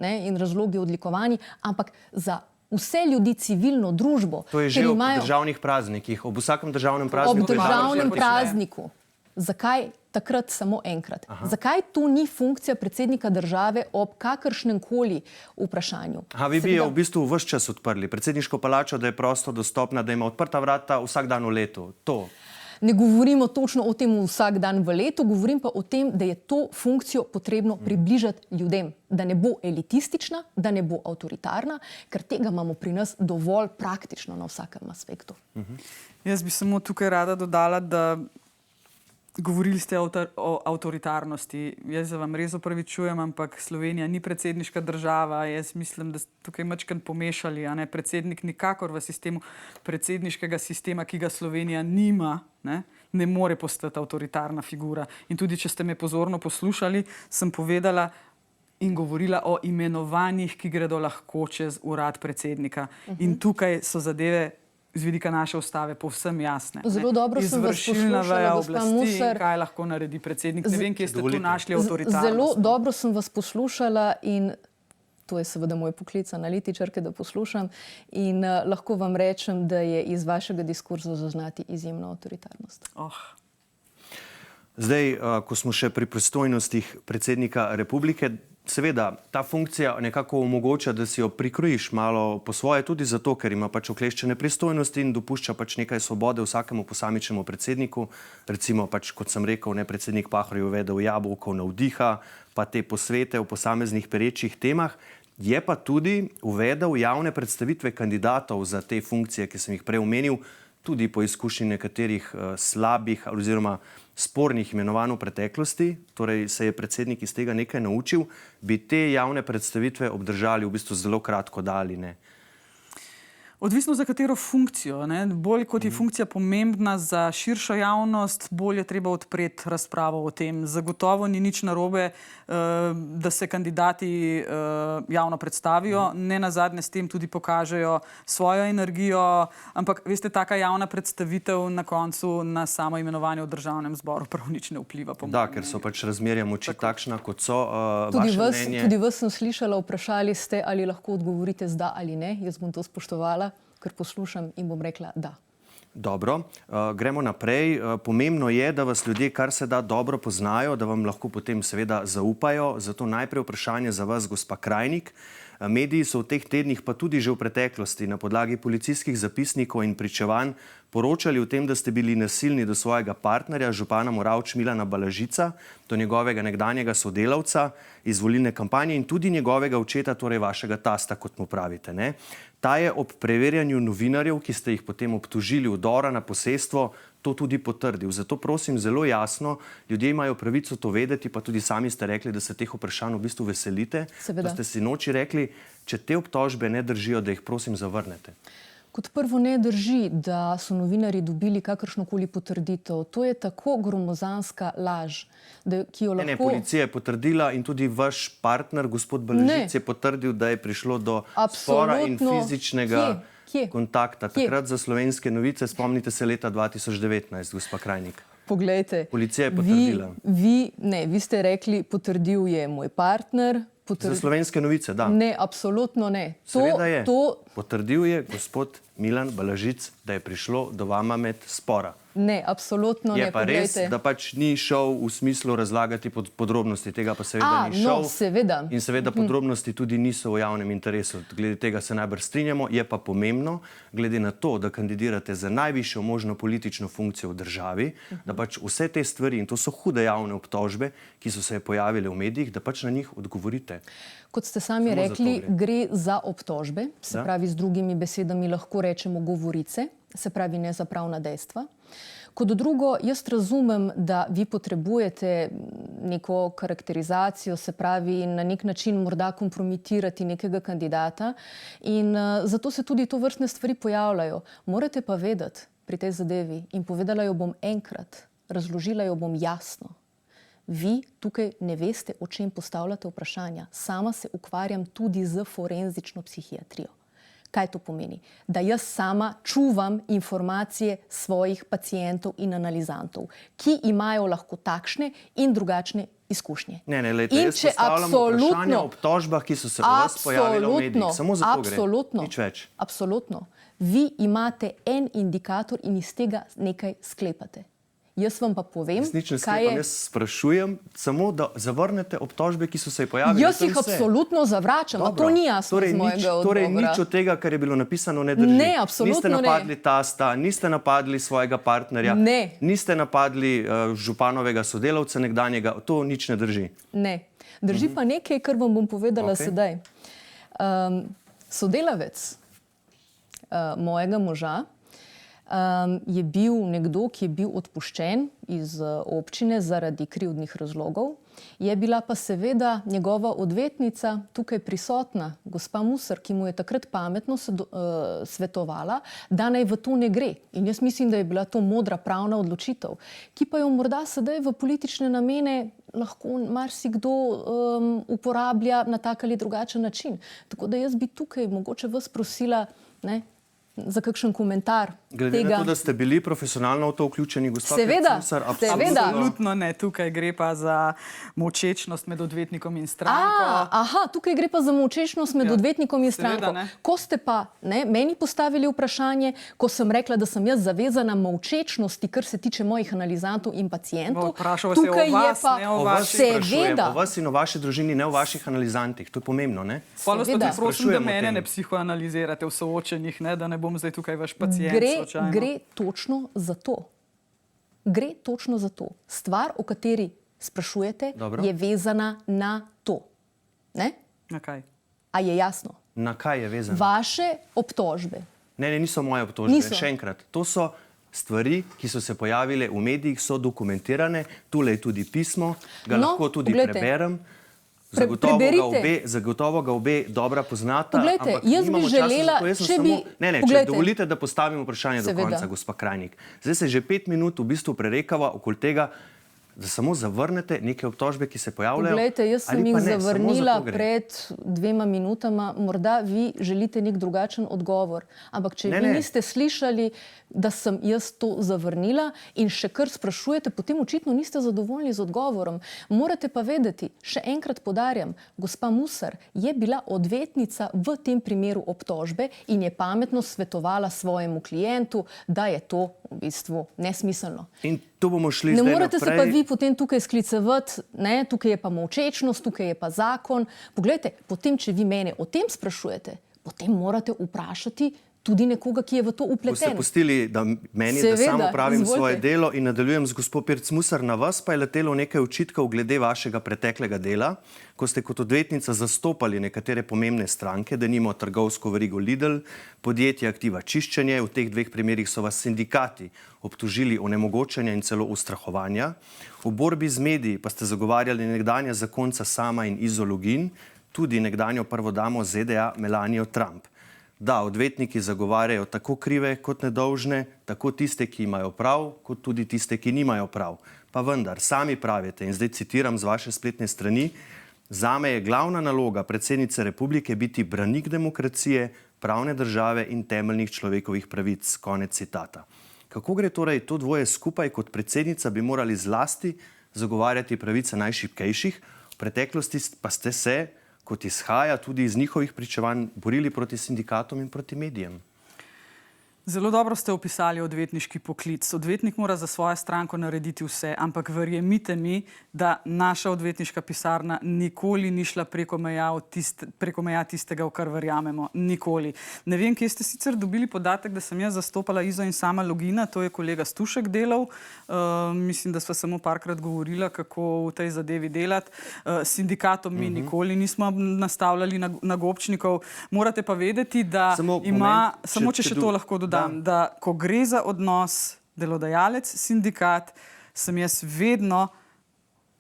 in razlogi odlikovani, ampak za vse ljudi, civilno družbo. To je že ob državnih praznikih, ob vsakem državnem prazniku. Ob državnem prazniku. Zakaj takrat samo enkrat? Zakaj tu ni funkcija predsednika države ob kakršnem koli vprašanju? Vi bi jo v bistvu ves čas odprli, predsedniško palačo, da je prosto dostopna, da ima odprta vrata vsak dan v letu. To. Ne govorimo točno o tem vsak dan v letu, govorim pa o tem, da je to funkcijo potrebno približati ljudem, da ne bo elitistična, da ne bo avtoritarna, ker tega imamo pri nas dovolj praktično na vsakem aspektu. Jaz bi samo tukaj rada dodala, da Govorili ste o avtoritarnosti. Jaz vam res opravičujem, ampak Slovenija ni predsedniška država. Jaz mislim, da ste tukaj mačkeno pomešali. Predsednik nikakor v sistemu predsedniškega sistema, ki ga Slovenija nima, ne more postati avtoritarna figura. In tudi, če ste me pozorno poslušali, sem povedala in govorila o imenovanjih, ki gredo lahko čez urad predsednika. In tukaj so zadeve z vidika naše ustave povsem jasne. Zelo dobro sem vas Izvršilna veja poslušala, gospa oblasti, Musar. kaj lahko naredi predsednik. Ne vem, kje ste tu našli avtoritarnost. Zelo dobro sem vas poslušala in to je seveda moj poklic analitičarke, da poslušam in lahko vam rečem, da je iz vašega diskurza zaznati izjemno avtoritarnost. Zdaj, ko smo še pri pristojnostih predsednika republike, seveda, ta funkcija nekako omogoča, da si jo prikrojiš malo po svoje, tudi zato, ker ima pač okleščene pristojnosti in dopušča pač nekaj svobode vsakemu posamičnemu predsedniku. Recimo, pač, kot sem rekel, predsednik Pahor je uvedel jabolko navdiha, pa te posvete o posameznih perečih temah. Je pa tudi uvedel javne predstavitve kandidatov za te funkcije, ki sem jih prej omenil, tudi po izkušnji nekaterih slabih oziroma spornih imenovanj v preteklosti, torej se je predsednik iz tega nekaj naučil, bi te javne predstavitve obdržali v bistvu zelo kratko dali, ne? Odvisno za katero funkcijo. Bolj kot je funkcija pomembna za širšo javnost, bolj je treba odpreti razpravo o tem. Zagotovo ni nič narobe, da se kandidati javno predstavijo, ne nazadnje s tem tudi pokažejo svojo energijo, ampak veste, taka javna predstavitev na koncu na samo imenovanje v državnem zboru prav nič ne vpliva. Da, ker so pač razmerja moči takšna, kot so. Vaše mnenje? Tudi vas sem slišala, vprašali ste, ali lahko odgovorite z da ali ne. Jaz bom to spoštovala, ker poslušam in bom rekla da. Dobro, gremo naprej. Pomembno je, da vas ljudje kar se da dobro poznajo, da vam lahko potem seveda zaupajo. Zato najprej vprašanje za vas, gospa Krajnik. Mediji so v teh tednih, pa tudi že v preteklosti, na podlagi policijskih zapisnikov in pričevanj poročali o tem, da ste bili nasilni do svojega partnerja, župana Moravč Milana Balažica, do njegovega nekdanjega sodelavca iz volilne kampanje in tudi njegovega očeta, torej vašega tasta, kot mu pravite, ne? Ta je ob preverjanju novinarjev, ki ste jih potem obtožili vdora na posestvo, to tudi potrdil. Zato prosim zelo jasno, ljudje imajo pravico to vedeti, pa tudi sami ste rekli, da se teh vprašanj v bistvu veselite. Seveda. Da ste si noči rekli, če te obtožbe ne držijo, da jih prosim zavrnete. Kot prvo ne drži, da so novinarji dobili kakršnokoli potrditev. To je tako gromozanska laž, ki jo lahko... Ne, policija je potrdila in tudi vaš partner, gospod Balažic, je potrdil, da je prišlo do spora in fizičnega kontakta. Takrat za Slovenske novice, spomnite se leta 2019, gospa Krajnik. Poglejte, policija je potrdila. Vi ste rekli, potrdil je moj partner. Za Slovenske novice, da. Ne, absolutno ne. Seveda je. Potrdil je gospod Milan Balažic, da je prišlo do vama med spora. Ne, absolutno ne. Je pa res, da pač ni šel v smislu razlagati podrobnosti, tega pa seveda ni šel. No, seveda. In seveda podrobnosti tudi niso v javnem interesu. Glede tega se najbrž strinjamo. Je pa pomembno, glede na to, da kandidirate za najvišjo možno politično funkcijo v državi, da pač vse te stvari, in to so hude javne obtožbe, ki so se pojavile v medijih, da pač na njih odgovorite. Kot ste sami rekli, gre za obtožbe, se pravi z drugimi besedami lahko rečemo govorice, se pravi ne za pravna dejstva. Kot drugo, jaz razumem, da vi potrebujete neko karakterizacijo, se pravi na nek način morda kompromitirati nekega kandidata in zato se tudi to vrstne stvari pojavljajo. Morate pa vedeti pri tej zadevi in povedala jo bom enkrat, razložila jo bom jasno. Vi tukaj ne veste, o čem postavljate vprašanja. Sama se ukvarjam tudi z forenzično psihiatrijo. Kaj to pomeni? Da jaz sama čuvam informacije svojih pacientov in analizantov, ki imajo lahko takšne in drugačne izkušnje. Ne, lejte, jaz postavljam vprašanje o obtožbah, ki so se v vas pojavile v medijih. Samo za to gre. Nič več. Absolutno. Vi imate en indikator in iz tega nekaj sklepate. Jaz vam pa povem, kaj je... Jaz sprašujem, samo da zavrnete obtožbe, ki so se pojavili. Jaz jih absolutno zavračam, a to ni jasno iz mojega odgovora. Torej nič od tega, kar je bilo napisano, ne drži. Ne, absolutno ne. Niste napadli tasta, niste napadli svojega partnerja, niste napadli županovega sodelavca nekdanjega, to nič ne drži. Ne. Drži pa nekaj, kar vam bom povedala sedaj. Sodelavec mojega moža je bil nekdo, ki je bil odpuščen iz občine zaradi krivdnih razlogov. Je bila pa seveda njegova odvetnica tukaj prisotna, gospa Musar, ki mu je takrat pametno svetovala, da naj v to ne gre. In jaz mislim, da je bila to modra pravna odločitev, ki pa jo morda sedaj v politične namene lahko marsikdo uporablja na tak ali drugačen način. Tako da jaz bi tukaj mogoče vas prosila, ne, za kakšen komentar Glede tega. na to, da ste bili profesionalno v to vključeni, gospod Seveda, Musar, seveda. Absolutno ne, tukaj gre pa za molčečnost med odvetnikom in stranko. Aha, tukaj gre pa za molčečnost med odvetnikom in seveda, stranko. ne. Ko ste pa meni postavili vprašanje, ko sem rekla, da sem jaz zavezana molčečnosti, kar se tiče mojih analizantov in pacientov, Vprašal vas je o tukaj vas, je pa ne o O vas sprašujem, seveda. o vas in o vaši družini, ne o vaših analizantih. To je pomembno, ne? Pol vas pa Seveda. tudi prosim, da Sprašujem o mene tem. ne psihoanalizirate v soočenjih, ne, da ne bom zdaj tukaj vaš pacient slučajno. Gre točno za to. Gre točno za to. Stvar, o kateri sprašujete, Dobro. je vezana na to. Ne? Na kaj? A je jasno? Na kaj je vezano? Vaše obtožbe. Ne, niso moje obtožbe. Niso. Še enkrat, to so stvari, ki so se pojavile v medijih, so dokumentirane. Tule je tudi pismo, ga No, lahko tudi poglejte. preberem. Preberite. Zagotovo ga obe dobra poznata. Poglejte, ampak jaz bi nimamo želela, časa za to, jaz sem če bi- Ne, če poglejte. dovolite, da postavim vprašanje do Seveda. konca, gospa Krajnik. Zdaj se že 5 minut v bistvu prerekava okoli tega, da samo zavrnete neke obtožbe, ki se pojavljajo. Poglejte, jaz sem ali jih pa ne, samo za zavrnila to gre. pred 2 minutama. Morda vi želite nek drugačen odgovor. Ampak če Ne, vi ne. niste slišali, da sem jaz to zavrnila in še kar sprašujete, potem očitno niste zadovoljni z odgovorom. Morate pa vedeti, še enkrat podarjam, gospa Musar je bila odvetnica v tem primeru obtožbe in je pametno svetovala svojemu klientu, da je to v bistvu nesmiselno. In tu bomo šli Ne zdaj morete se naprej. pa vi potem tukaj sklicevati, ne, tukaj je pa molčečnost, tukaj je pa zakon. Poglejte, potem, če vi mene o tem sprašujete, potem morate vprašati tudi nekoga, ki je v to Boste upleten. pustili, da meni, Seveda, da samo pravim izvolite. svoje delo in nadaljujem z gospod Pirc Musar. Na vas pa je letelo nekaj očitkov glede vašega preteklega dela, ko ste kot odvetnica zastopali nekatere pomembne stranke, denimo trgovsko verigo Lidl, podjetje Aktiva Čiščenje. V teh 2 primerih so vas sindikati obtožili onemogočanja in celo ustrahovanja. V borbi z mediji pa ste zagovarjali nekdanja zakonca Sama in Izo Login, tudi nekdanjo prvo damo ZDA Melanijo Trump. Da, odvetniki zagovarjajo tako krive kot nedolžne, tako tiste, ki imajo prav, kot tudi tiste, ki nimajo prav. Pa vendar, sami pravite, in zdaj citiram z vaše spletne strani, zame je glavna naloga predsednice republike biti branik demokracije, pravne države in temeljnih človekovih pravic. Konec citata. Kako gre torej to dvoje skupaj? Kot predsednica bi morali zlasti zagovarjati pravice najšibkejših, v preteklosti pa ste se, kot izhaja tudi iz njihovih pričevanj, borili proti sindikatom in proti medijem. Zelo dobro ste opisali odvetniški poklic. Odvetnik mora za svojo stranko narediti vse, ampak verjemite mi, da naša odvetniška pisarna nikoli ni šla preko meja tistega, v kar verjamemo. Nikoli. Ne vem, kje ste sicer dobili podatek, da sem jaz zastopala Izo in Sama Logina, to je kolega Stušek delal. Mislim, da sva samo parkrat govorila, kako v tej zadevi delati. Sindikatom mi nikoli nismo nastavljali nagobčnikov. Morate pa vedeti, da samo če še to lahko dodam, da ko gre za odnos delodajalec-sindikat, sem jaz vedno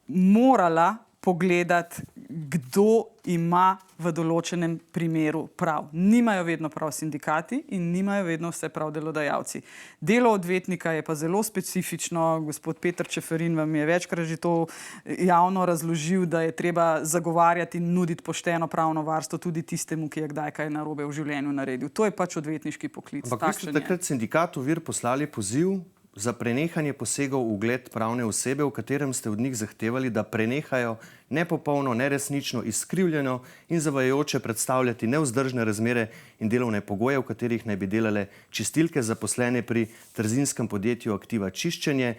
morala pogledati, kdo ima v določenem primeru prav. Nimajo vedno prav sindikati in nimajo vedno vse prav delodajalci. Delo odvetnika je pa zelo specifično. Gospod Peter Čeferin vam je večkrat že to javno razložil, da je treba zagovarjati in nuditi pošteno pravno varstvo tudi tistemu, ki je kdaj kaj narobe v življenju naredil. To je pač odvetniški poklic. Ampak vi ste takrat sindikatu Vir poslali poziv za prenehanje posegov v ugled pravne osebe, v katerem ste od njih zahtevali, da prenehajo nepopolno, neresnično, izkrivljeno in zavajajoče predstavljati nevzdržne razmere in delovne pogoje, v katerih naj bi delale čistilke zaposlene pri trzinskem podjetju Aktiva Čiščenje,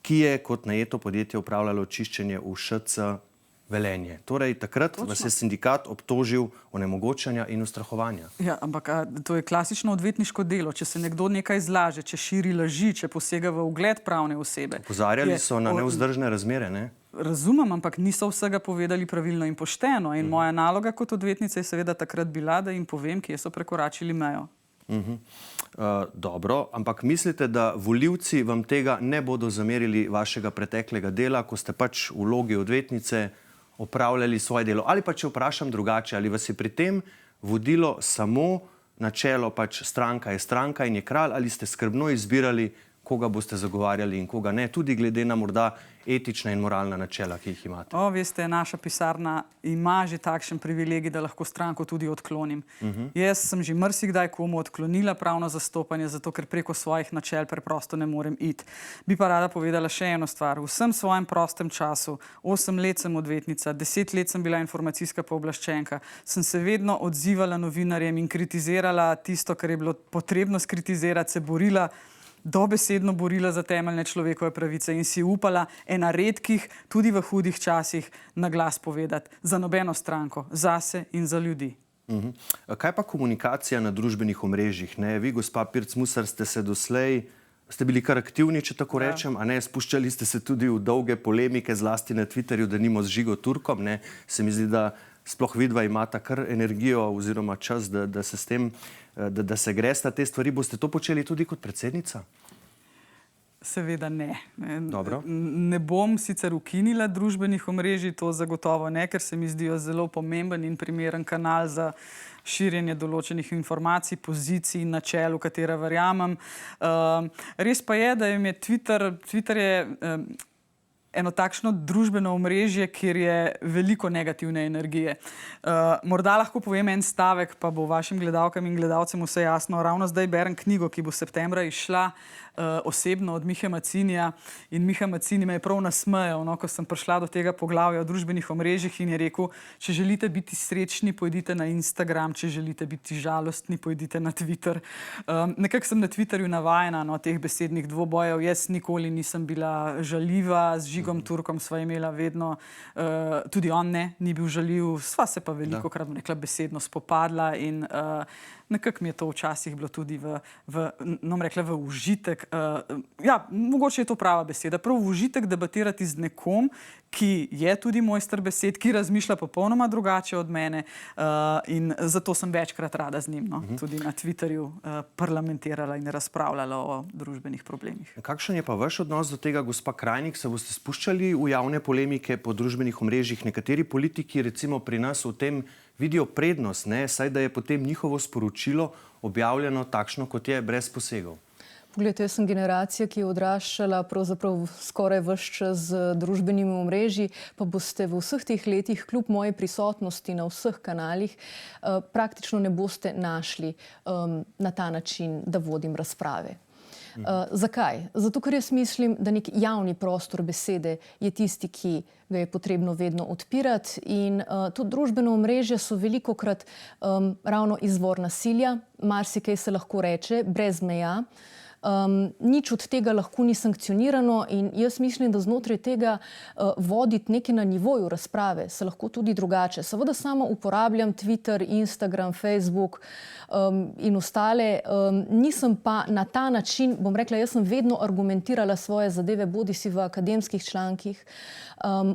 ki je kot najeto podjetje upravljalo čiščenje v ŠC Velenje. Torej, takrat vas je sindikat obtožil onemogočanja in ustrahovanja. Ja, ampak to je klasično odvetniško delo. Če se nekdo nekaj zlaže, če širi laži, če posega v ugled pravne osebe. Opozarjali so na nevzdržne razmere, ne? Razumem, ampak niso vsega povedali pravilno in pošteno. In moja naloga kot odvetnica je seveda takrat bila, da jim povem, kje so prekoračili mejo. Dobro, ampak mislite, da volivci vam tega ne bodo zamerili vašega preteklega dela, ko ste pač v vlogi odvetnice opravljali svoje delo? Ali pa če vprašam drugače, ali vas je pri tem vodilo samo načelo pač stranka je stranka in je kralj, ali ste skrbno izbirali, koga boste zagovarjali in koga ne, tudi glede na morda etična in moralna načela, ki jih imate? Veste, naša pisarna ima že takšen privilegij, da lahko stranko tudi odklonim. Jaz sem že marsikdaj komu odklonila pravno zastopanje, zato ker preko svojih načel preprosto ne morem iti. Bi pa rada povedala še eno stvar. V vsem svojem prostem času, 8 let sem odvetnica, 10 let sem bila informacijska pooblaščenka, sem se vedno odzivala novinarjem in kritizirala tisto, kar je bilo potrebno skritizirati, se borila, dobesedno borila za temeljne človekove pravice in si upala ena redkih, tudi v hudih časih, na glas povedati za nobeno stranko, zase in za ljudi. Kaj pa komunikacija na družbenih omrežjih? Vi, gospa Pirc Musar, ste se doslej, ste bili kar aktivni, če tako rečem, a ne, spuščali ste se tudi v dolge polemike, zlasti na Twitterju, denimo z Žigo Turkom, ne, se mi zdi, da sploh vidva imata kar energijo oziroma čas, da se s tem, da se gresta te stvari. Boste to počeli tudi kot predsednica? Seveda ne. Dobro. Ne bom sicer ukinila družbenih omrežij, to zagotovo ne, ker se mi zdijo zelo pomemben in primeren kanal za širjenje določenih informacij, pozicij in načel, v katera verjamem. Res pa je, da je Twitter je eno takšno družbeno omrežje, kjer je veliko negativne energije. Morda lahko povem en stavek, pa bo vašim gledalkam in gledalcem vse jasno. Ravno zdaj berem knjigo, ki bo septembra izšla, osebno od Mihe Macinija, in Miha Macini me je prav nasmejal, ko sem prišla do tega poglavja o družbenih omrežjih, in je rekel, če želite biti srečni, pojdite na Instagram, če želite biti žalostni, pojdite na Twitter. Nekako sem na Twitterju navajena teh besednih dvobojev. Jaz nikoli nisem bila žaljiva, z Žigom Turkom sva imela vedno, tudi on ne, ni bil žaljiv, sva se pa velikokrat, bom rekla, besedno spopadla in nekako mi je to včasih bilo tudi v užitek. Ja, mogoče je to prava beseda. Prav v užitek debatirati z nekom, ki je tudi mojster besed, ki razmišlja popolnoma drugače od mene, in zato sem večkrat rada z njim tudi na Twitterju parlamentirala in razpravljala o družbenih problemih. Kakšen je pa vaš odnos do tega, gospa Krajnik? Se boste spuščali v javne polemike po družbenih omrežjih? Nekateri politiki, recimo pri nas, v tem vidijo prednost, saj da je potem njihovo sporočilo objavljeno takšno, kot je, brez posegov. Poglejte, jaz sem generacija, ki je odraščala pravzaprav skoraj ves čas z družbenimi omrežji, pa boste v vseh teh letih, kljub moji prisotnosti na vseh kanalih, praktično ne boste našli na ta način, da vodim razprave. Zakaj? Zato, ker jaz mislim, da nek javni prostor besede je tisti, ki ga je potrebno vedno odpirati, in tudi družbeno omrežje so velikokrat ravno izvor nasilja, marsikaj se lahko reče, brez meja. Nič od tega lahko ni sankcionirano in jaz mislim, da znotraj tega voditi nekaj na nivoju razprave se lahko tudi drugače. Seveda sama uporabljam Twitter, Instagram, Facebook in ostale. Nisem pa na ta način, bom rekla, jaz sem vedno argumentirala svoje zadeve, bodi si v akademskih člankih,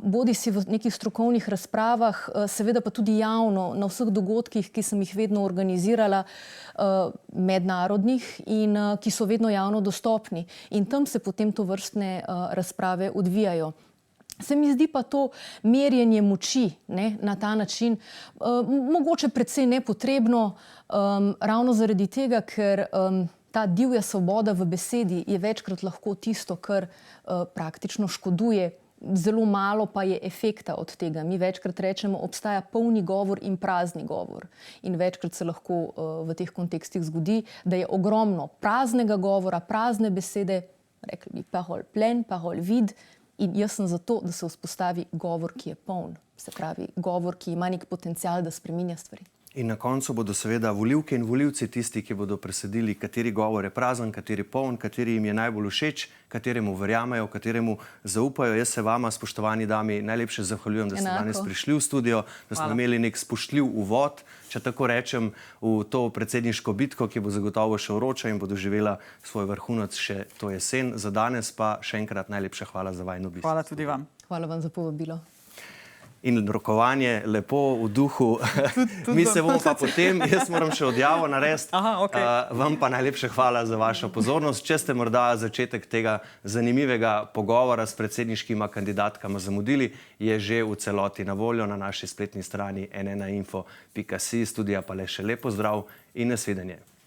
bodi si v nekih strokovnih razpravah, seveda pa tudi javno na vseh dogodkih, ki sem jih vedno organizirala, mednarodnih in ki so vedno javno dostopni. In tam se potem tovrstne razprave odvijajo. Se mi zdi pa to merjenje moči na ta način mogoče precej nepotrebno, ravno zaradi tega, ker ta divja svoboda v besedi je večkrat lahko tisto, kar praktično škoduje. Zelo malo pa je efekta od tega. Mi večkrat rečemo, obstaja polni govor in prazni govor. In večkrat se lahko v teh kontekstih zgodi, da je ogromno praznega govora, prazne besede, rekli bi parole pleine, parole vide, in jaz sem zato, da se vzpostavi govor, ki je poln. Se pravi, govor, ki ima nek potencial, da spreminja stvari. In na koncu bodo seveda volivke in volivci tisti, ki bodo presedili, kateri govor je prazen, kateri poln, kateri jim je najbolj všeč, kateremu verjamejo, kateremu zaupajo. Jaz se vama, spoštovani dami, najlepše zahvaljujem, da ste danes prišli v studio, da smo imeli nek spoštljiv uvod, če tako rečem, v to predsedniško bitko, ki bo zagotovo še vroča in bo doživela svoj vrhunec še to jesen. Za danes pa še enkrat najlepša hvala za vajin obisk. Hvala tudi vam. Hvala vam za povabilo. in rokovanje lepo v duhu. Mi se bomo pa potem, jaz moram še odjavo narediti. Vam pa najlepše hvala za vašo pozornost. Če ste morda začetek tega zanimivega pogovora s predsedniškima kandidatkama zamudili, je že v celoti na voljo na naši spletni strani n1info.si. Studija pa le še lep pozdrav in nasvidenje.